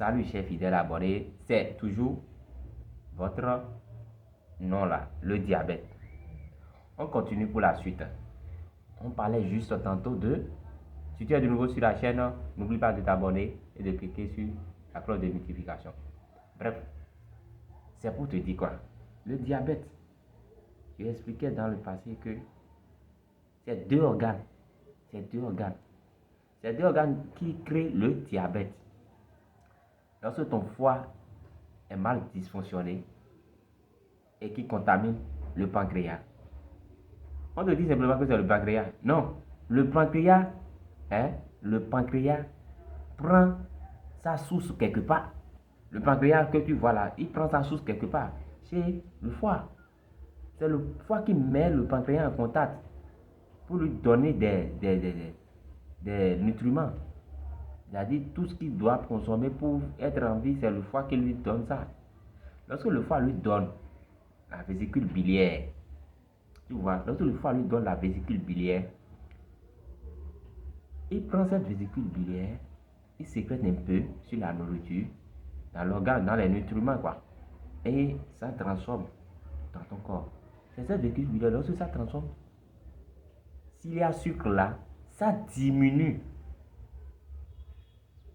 Salut chers fidèles abonnés, c'est toujours votre nom là, le diabète. On continue pour la suite. On parlait juste tantôt de... Si tu es de nouveau sur la chaîne, n'oublie pas de t'abonner et de cliquer sur la cloche de notification. Bref, c'est pour te dire quoi? Le diabète, je expliquais dans le passé que c'est deux organes. C'est deux organes qui créent le diabète. Lorsque ton foie est mal dysfonctionné et qui contamine le pancréas, on te dit simplement que c'est le pancréas. Non, le pancréas prend sa source quelque part. Le pancréas que tu vois là, il prend sa source quelque part chez le foie. C'est le foie qui met le pancréas en contact pour lui donner des nutriments. C'est-à-dire tout ce qu'il doit consommer pour être en vie, c'est le foie qui lui donne ça. Lorsque le foie lui donne la vésicule biliaire, tu vois, lorsque le foie lui donne la vésicule biliaire, il prend cette vésicule biliaire, il sécrète un peu sur la nourriture, dans l'organe, dans les nutriments, quoi. Et ça transforme dans ton corps. C'est cette vésicule biliaire, lorsque ça transforme, s'il y a sucre là, ça diminue.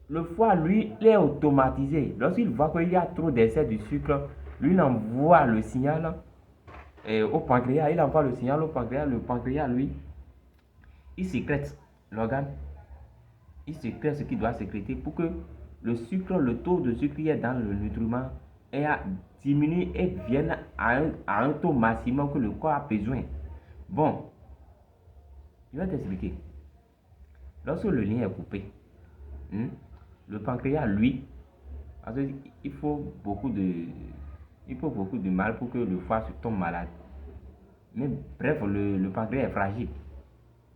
Le foie, lui, il est automatisé. Lorsqu'il voit qu'il y a trop d'excès de sucre, lui, il envoie le signal au pancréas. Il envoie le signal au pancréas. Le pancréas, lui, il sécrète l'organe. Il sécrète ce qu'il doit sécréter pour que le sucre, le taux de sucre qui est dans le nutriment diminue et vienne à un taux maximum que le corps a besoin. Bon, je vais t'expliquer. Lorsque le lien est coupé, le pancréas, lui, parce qu'il faut beaucoup de mal pour que le foie se tombe malade. Mais bref, le pancréas est fragile.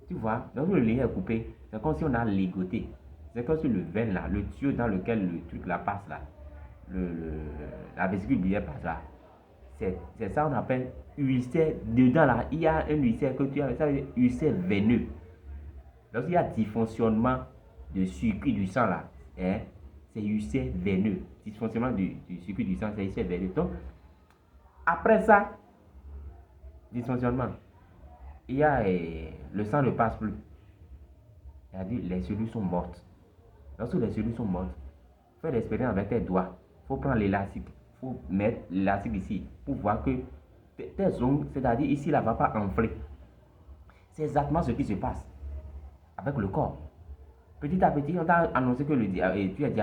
Tu vois, lorsque le lien est coupé, c'est comme si on a ligoté. C'est comme si le veine là, le tuyau dans lequel le truc là passe là, la vésicule biliaire passe là. C'est ça qu'on appelle ulcère. Dedans là, il y a un ulcère que tu as, ça veut dire ulcère veineux. Lorsqu'il y a dysfonctionnement de circuit du sang là, c'est ulcère veineux. Dysfonctionnement du circuit du sang, c'est ulcère veineux. Donc, après ça, dysfonctionnement, il y a le sang ne passe plus. C'est-à-dire les cellules sont mortes. Lorsque les cellules sont mortes, fais l'expérience avec tes doigts. Il faut prendre l'élastique. Il faut mettre l'élastique ici pour voir que tes ongles, c'est-à-dire ici, là, ne va pas enfler. C'est exactement ce qui se passe avec le corps. Petit à petit, on t'a annoncé que tu es diabétique.